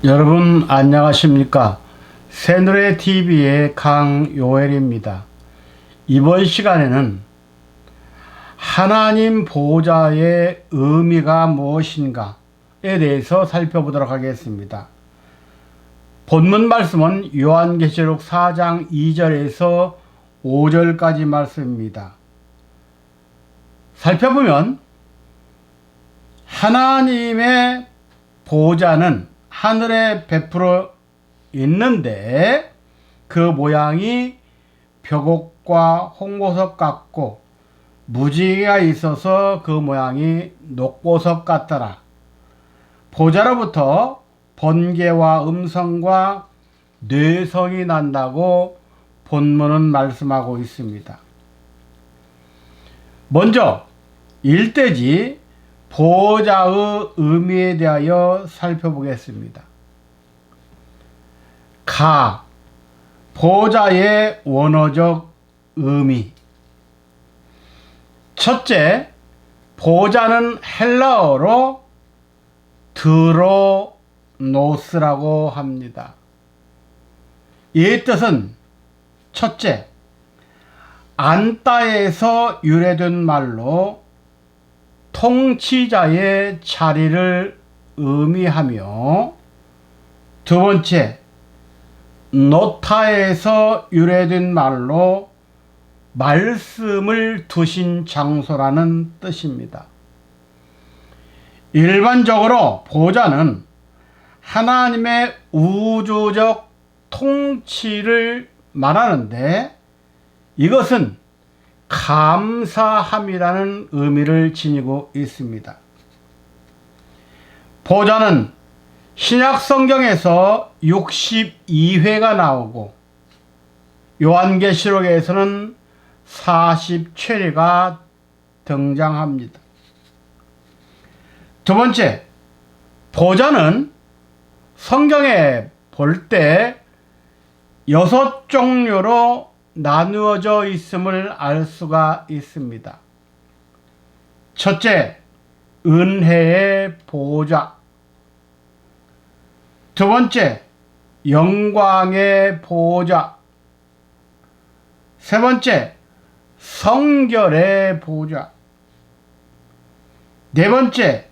여러분 안녕하십니까? 새누레TV의 강요엘입니다. 이번 시간에는 하나님 보좌의 의미가 무엇인가에 대해서 살펴보도록 하겠습니다. 본문 말씀은 요한계시록 4장 2절에서 5절까지 말씀입니다. 살펴보면 하나님의 보좌는 하늘에 베풀어 있는데 그 모양이 벽옥과 홍보석 같고 무지개가 있어서 그 모양이 녹보석 같더라. 보좌로부터 번개와 음성과 뇌성이 난다고 본문은 말씀하고 있습니다. 먼저 일대지 보좌의 의미에 대하여 살펴보겠습니다. 가, 보좌의 원어적 의미. 첫째, 보좌는 헬라어로 드로노스라고 합니다. 이 뜻은 첫째, 안따에서 유래된 말로 통치자의 자리를 의미하며, 두 번째, 노타에서 유래된 말로 말씀을 두신 장소라는 뜻입니다. 일반적으로 보좌는 하나님의 우주적 통치를 말하는데 이것은 감사함이라는 의미를 지니고 있습니다. 보좌는 신약 성경에서 62회가 나오고 요한계시록에서는 47회가 등장합니다. 두 번째, 보좌는 성경에 볼 때 6종류로 나누어져 있음을 알 수가 있습니다. 첫째, 은혜의 보좌. 두 번째, 영광의 보좌. 세 번째, 성결의 보좌. 네 번째,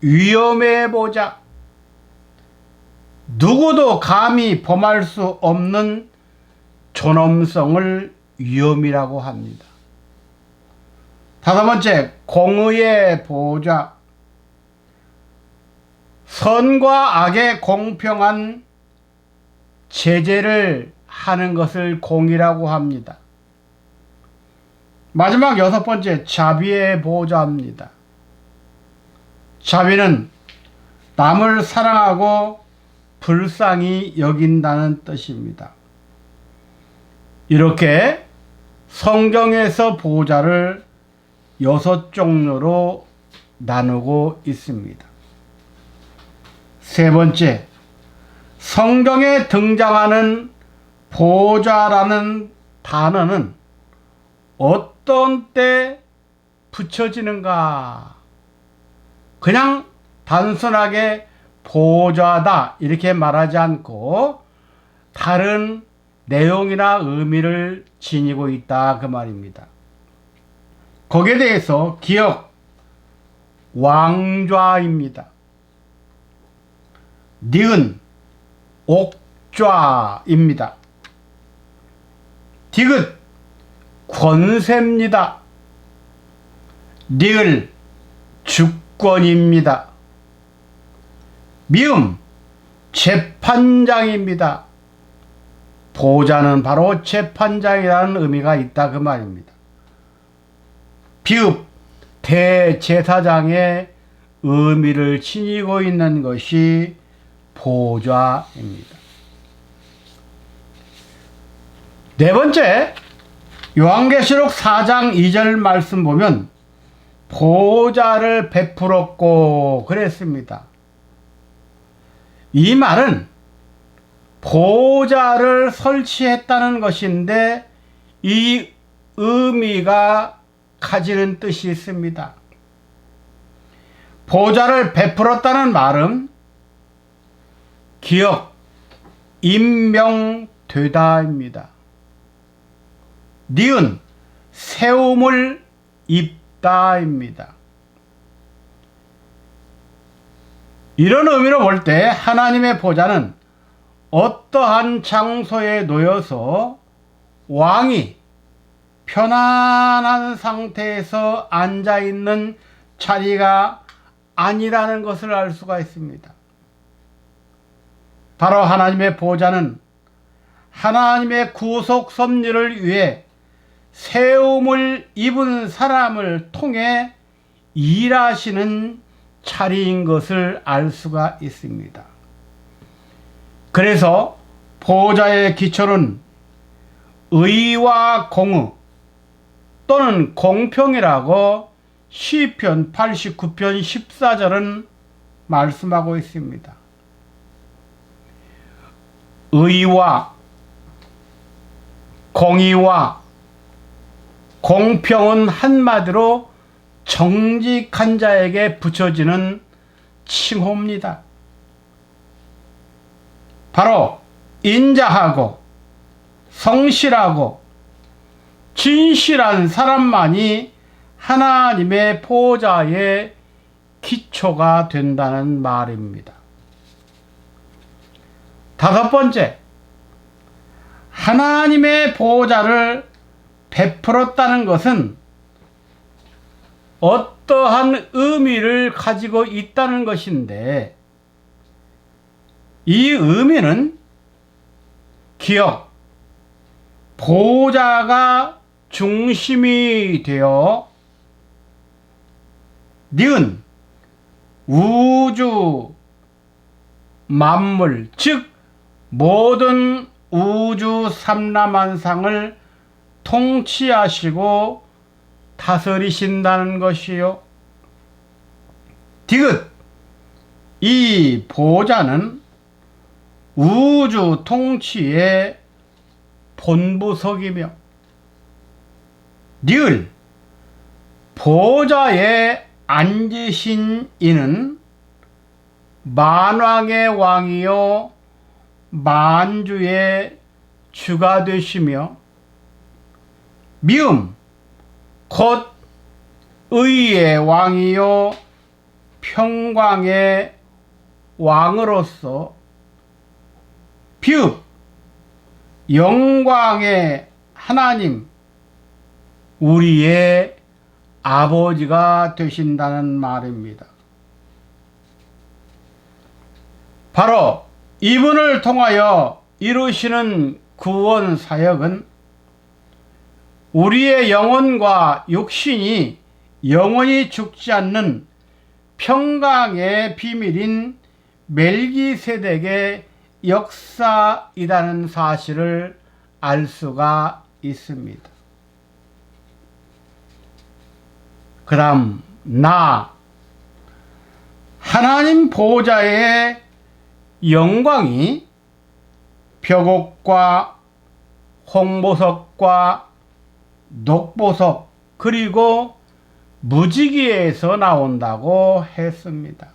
위엄의 보좌. 누구도 감히 범할 수 없는 존엄성을 위엄이라고 합니다. 다섯 번째, 공의의 보좌. 선과 악의 공평한 제재를 하는 것을 공의라고 합니다. 마지막 여섯 번째, 자비의 보좌입니다. 자비는 남을 사랑하고 불쌍히 여긴다는 뜻입니다. 이렇게 성경에서 보좌를 6종류로 나누고 있습니다. 세 번째, 성경에 등장하는 보좌라는 단어는 어떤 때 붙여지는가? 그냥 단순하게 보좌다 이렇게 말하지 않고 다른 내용이나 의미를 지니고 있다 그 말입니다. 거기에 대해서 기억, 왕좌입니다. 니은, 옥좌입니다. 디귿, 권세입니다. 리을, 주권입니다. 미음, 재판장입니다. 보좌는 바로 재판장이라는 의미가 있다 그 말입니다. 비읍, 대제사장의 의미를 지니고 있는 것이 보좌입니다. 네 번째, 요한계시록 4장 2절 말씀 보면 보좌를 베풀었고 그랬습니다. 이 말은 보좌를 설치했다는 것인데 이 의미가 가지는 뜻이 있습니다. 보좌를 베풀었다는 말은 기억, 임명되다입니다. 니은, 세움을 입다입니다. 이런 의미로 볼 때 하나님의 보좌는 어떠한 장소에 놓여서 왕이 편안한 상태에서 앉아있는 자리가 아니라는 것을 알 수가 있습니다. 바로 하나님의 보좌는 하나님의 구속 섭리를 위해 세움을 입은 사람을 통해 일하시는 자리인 것을 알 수가 있습니다. 그래서 보좌의 기초는 의와 공의 또는 공평이라고 시편 89편 14절은 말씀하고 있습니다. 의와 공의와 공평은 한마디로 정직한 자에게 붙여지는 칭호입니다. 바로 인자하고 성실하고 진실한 사람만이 하나님의 보좌의 기초가 된다는 말입니다. 다섯 번째, 하나님의 보좌를 베풀었다는 것은 어떠한 의미를 가지고 있다는 것인데, 이 의미는 기억, 보좌가 중심이 되어 니은 우주 만물, 즉 모든 우주 삼라만상을 통치하시고 다스리신다는 것이요. 디귿, 이 보좌는 우주 통치의 본부석이며, 니을, 보좌에 앉으신 이는 만왕의 왕이요 만주의 주가 되시며, 미음, 곧 의의 왕이요 평강의 왕으로서, 비읍, 영광의 하나님, 우리의 아버지가 되신다는 말입니다. 바로 이분을 통하여 이루시는 구원 사역은 우리의 영혼과 육신이 영원히 죽지 않는 평강의 비밀인 멜기세덱의 역사이라는 사실을 알 수가 있습니다. 그 다음, 하나님 보좌의 영광이 벽옥과 홍보석과 녹보석 그리고 무지개에서 나온다고 했습니다.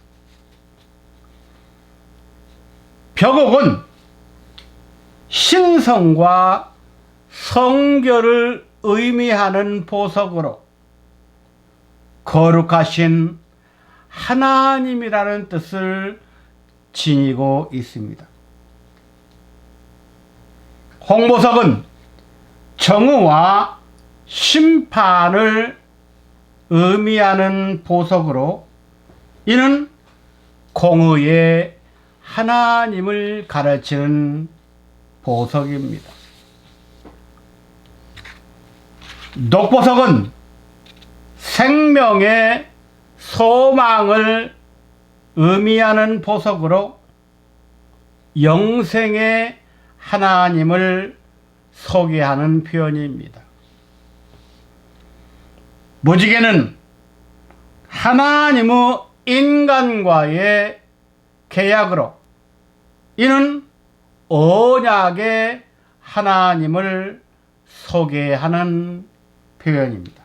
벽옥은 신성과 성결을 의미하는 보석으로 거룩하신 하나님이라는 뜻을 지니고 있습니다. 홍보석은 정의와 심판을 의미하는 보석으로, 이는 공의의 하나님을 가르치는 보석입니다. 녹보석은 생명의 소망을 의미하는 보석으로 영생의 하나님을 소개하는 표현입니다. 무지개는 하나님의 인간과의 계약으로, 이는 언약의 하나님을 소개하는 표현입니다.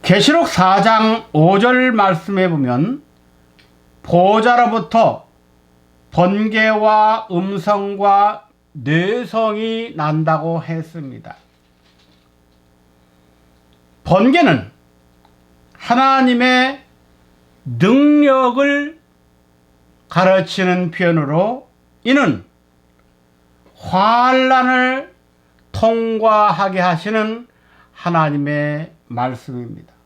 계시록 4장 5절 말씀에 보면 보호자로부터 번개와 음성과 뇌성이 난다고 했습니다. 번개는 하나님의 능력을 가르치는 표현으로 이는 환난을 통과하게 하시는 하나님의 말씀입니다.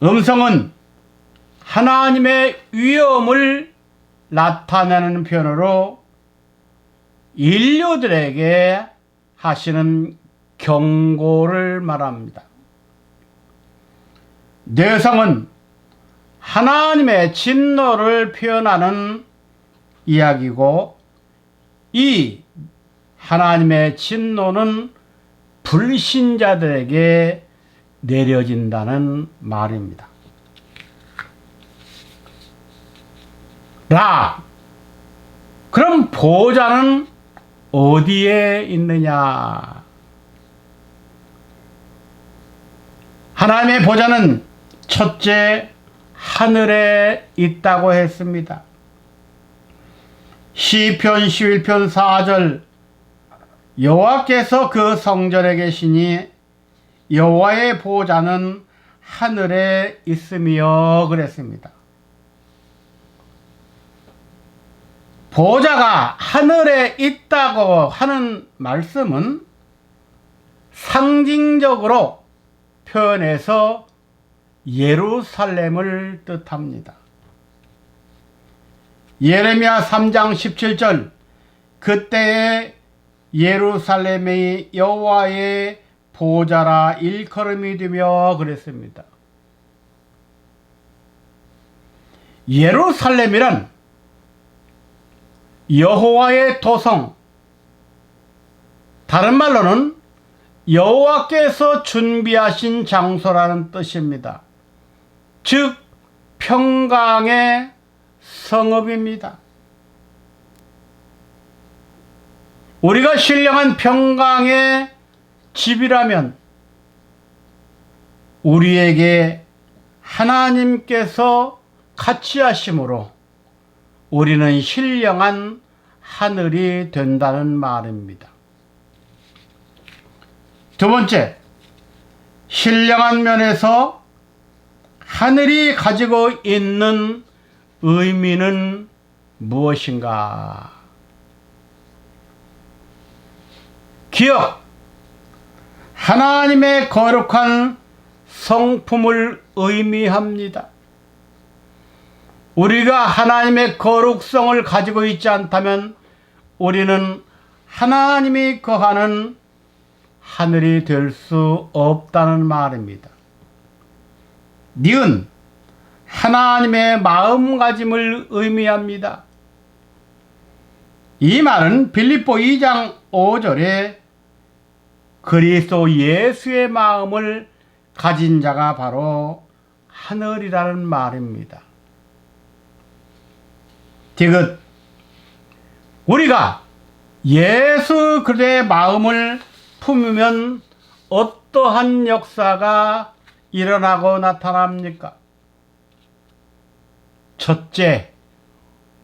음성은 하나님의 위엄을 나타내는 표현으로 인류들에게 하시는 경고를 말합니다. 뇌성은 하나님의 진노를 표현하는 이야기고, 이 하나님의 진노는 불신자들에게 내려진다는 말입니다. 그럼 보호자는 어디에 있느냐? 하나님의 보호자는 첫째, 하늘에 있다고 했습니다. 시편 11편 4절 여호와께서 그 성전에 계시니 여호와의 보호자는 하늘에 있으며 그랬습니다. 보호자가 하늘에 있다고 하는 말씀은 상징적으로 표현해서 예루살렘을 뜻합니다. 예레미야 3장 17절 그때에 예루살렘이 여호와의 보호자라 일컬음이 되며 그랬습니다. 예루살렘이란 여호와의 도성, 다른 말로는 여호와께서 준비하신 장소라는 뜻입니다. 즉 평강의 성읍입니다. 우리가 신령한 평강의 집이라면 우리에게 하나님께서 같이 하심으로 우리는 신령한 하늘이 된다는 말입니다. 두 번째, 신령한 면에서 하늘이 가지고 있는 의미는 무엇인가? 기억, 하나님의 거룩한 성품을 의미합니다. 우리가 하나님의 거룩성을 가지고 있지 않다면 우리는 하나님이 거하는 하늘이 될 수 없다는 말입니다. 니은, 하나님의 마음가짐을 의미합니다. 이 말은 빌립보 2장 5절에 그리스도 예수의 마음을 가진 자가 바로 하늘이라는 말입니다. 디귿, 우리가 예수 그리스도의 마음을 품으면 어떠한 역사가 일어나고 나타납니까? 첫째,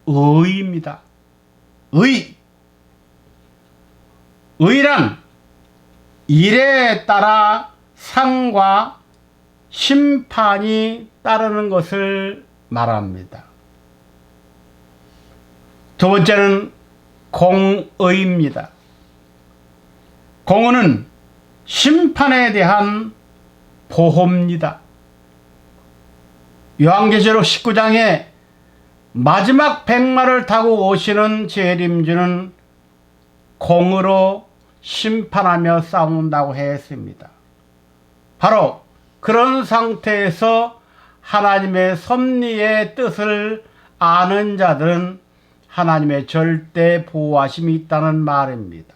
의입니다. 의란 일에 따라 상과 심판이 따르는 것을 말합니다. 두 번째는 공의입니다. 공의는 심판에 대한 보호입니다. 요한계시록 19장에 마지막 백마를 타고 오시는 재림주는 공의로 심판하며 싸운다고 했습니다. 바로 그런 상태에서 하나님의 섭리의 뜻을 아는 자들은 하나님의 절대 보호하심이 있다는 말입니다.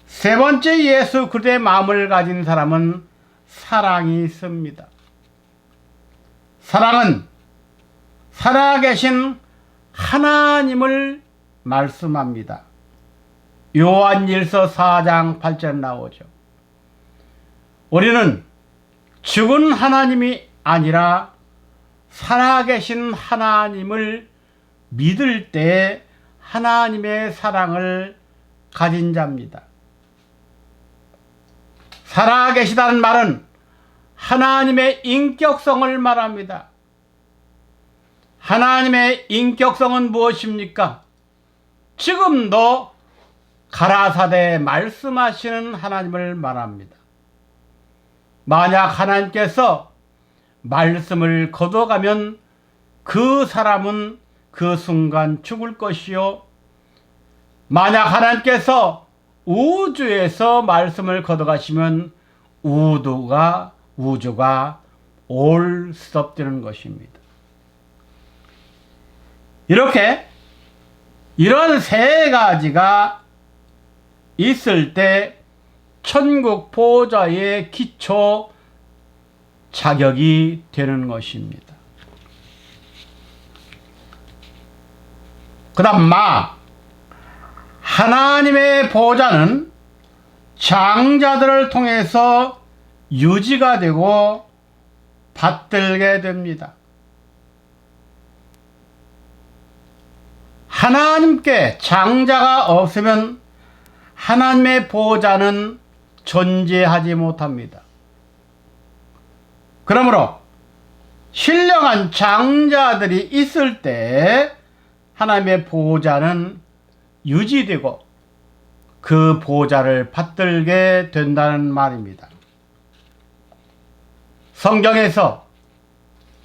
세 번째, 예수 그리스도의 마음을 가진 사람은 사랑이 있습니다. 사랑은 살아계신 하나님을 말씀합니다. 요한일서 4장 8절 나오죠. 우리는 죽은 하나님이 아니라 살아계신 하나님을 믿을 때 하나님의 사랑을 가진 자입니다. 살아계시다는 말은 하나님의 인격성을 말합니다. 하나님의 인격성은 무엇입니까? 지금도 가라사대 말씀하시는 하나님을 말합니다. 만약 하나님께서 말씀을 거둬가면 그 사람은 그 순간 죽을 것이요, 만약 하나님께서 우주에서 말씀을 거둬가시면 우주가 올스톱되는 것입니다. 이렇게 이런 세 가지가 있을 때 천국 보좌의 기초 자격이 되는 것입니다. 그 다음 하나님의 보좌는 장자들을 통해서 유지가 되고 받들게 됩니다. 하나님께 장자가 없으면 하나님의 보좌는 존재하지 못합니다. 그러므로 신령한 장자들이 있을 때 하나님의 보좌는 유지되고 그 보좌를 받들게 된다는 말입니다. 성경에서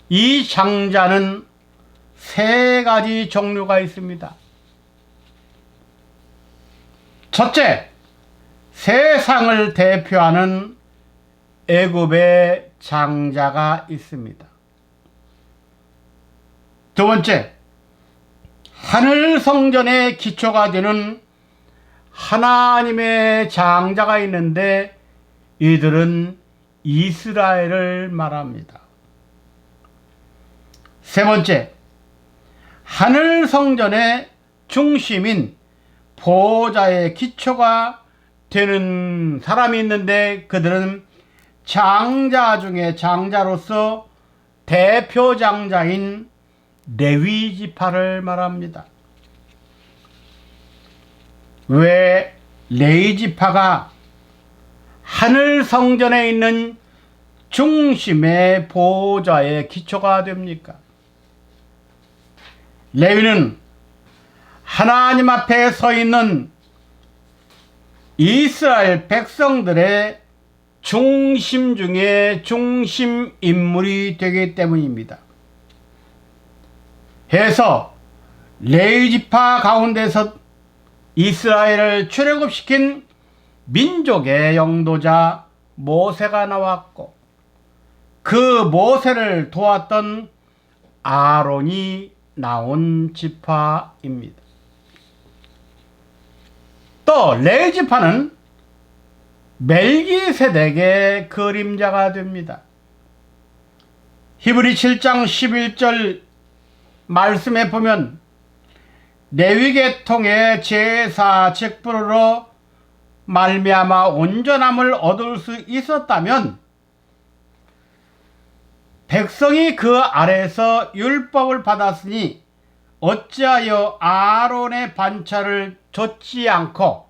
이 장자는 세 가지 종류가 있습니다. 첫째, 세상을 대표하는 애굽의 장자가 있습니다. 두 번째, 하늘 성전의 기초가 되는 하나님의 장자가 있는데 이들은 이스라엘을 말합니다. 세 번째, 하늘 성전의 중심인 보좌의 기초가 되는 사람이 있는데 그들은 장자 중에 장자로서 대표 장자인 레위 지파를 말합니다. 왜 레위 지파가 하늘 성전에 있는 중심의 보좌의 기초가 됩니까? 레위는 하나님 앞에 서 있는 이스라엘 백성들의 중심 중에 중심 인물이 되기 때문입니다. 해서 레위 지파 가운데서 이스라엘을 출애굽시킨 민족의 영도자 모세가 나왔고 그 모세를 도왔던 아론이 나온 지파입니다. 또 레위 지파는 멜기세덱의 그림자가 됩니다. 히브리 7장 11절 말씀에 보면 레위 계통의 제사 직분으로 말미암아 온전함을 얻을 수 있었다면 백성이 그 아래에서 율법을 받았으니 어찌하여 아론의 반차를 줬지 않고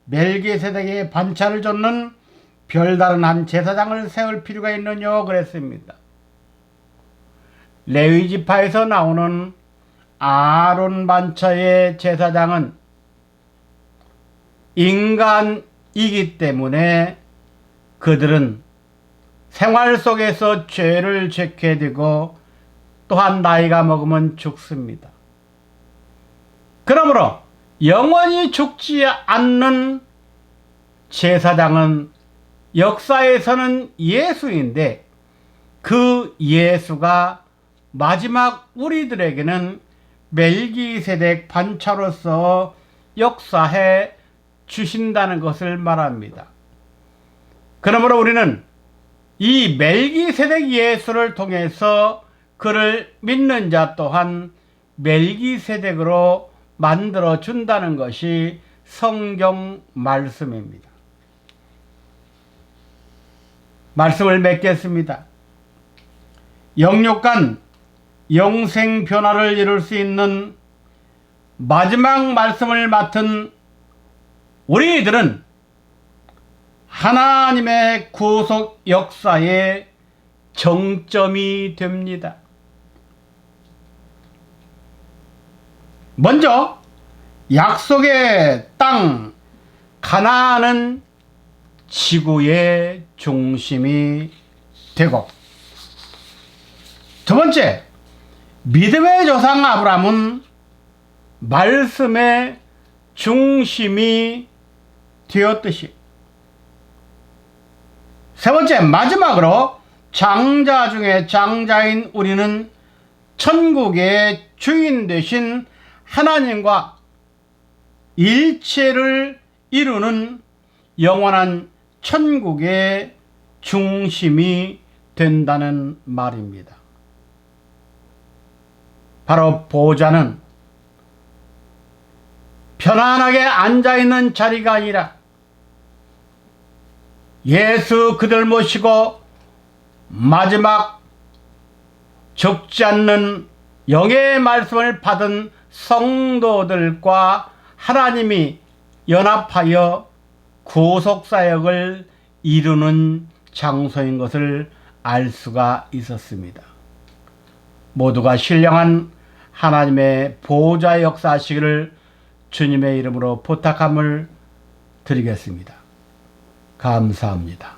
멜기세덱의 반차를 줬는 별다른 한 제사장을 세울 필요가 있느냐 그랬습니다. 레위 지파에서 나오는 아론 반차의 제사장은 인간이기 때문에 그들은 생활 속에서 죄를 짓게 되고 또한 나이가 먹으면 죽습니다. 그러므로 영원히 죽지 않는 제사장은 역사에서는 예수인데 그 예수가 마지막 우리들에게는 멜기세덱 반차로서 역사해 주신다는 것을 말합니다. 그러므로 우리는 이 멜기세덱 예수를 통해서 그를 믿는 자 또한 멜기세덱으로 만들어 준다는 것이 성경 말씀입니다. 말씀을 맺겠습니다. 영육간 영생 변화를 이룰 수 있는 마지막 말씀을 맡은 우리들은 하나님의 구속 역사의 정점이 됩니다. 먼저 약속의 땅 가나안은 지구의 중심이 되고, 두 번째, 믿음의 조상 아브라함은 말씀의 중심이 되었듯이, 세 번째, 마지막으로 장자 중에 장자인 우리는 천국의 주인 되신 하나님과 일체를 이루는 영원한 천국의 중심이 된다는 말입니다. 바로 보좌는 편안하게 앉아있는 자리가 아니라 예수 그들 모시고 마지막 적지 않는 영의 말씀을 받은 성도들과 하나님이 연합하여 구속사역을 이루는 장소인 것을 알 수가 있었습니다. 모두가 신령한 하나님의 보좌 역사하시기를 주님의 이름으로 부탁함을 드리겠습니다. 감사합니다.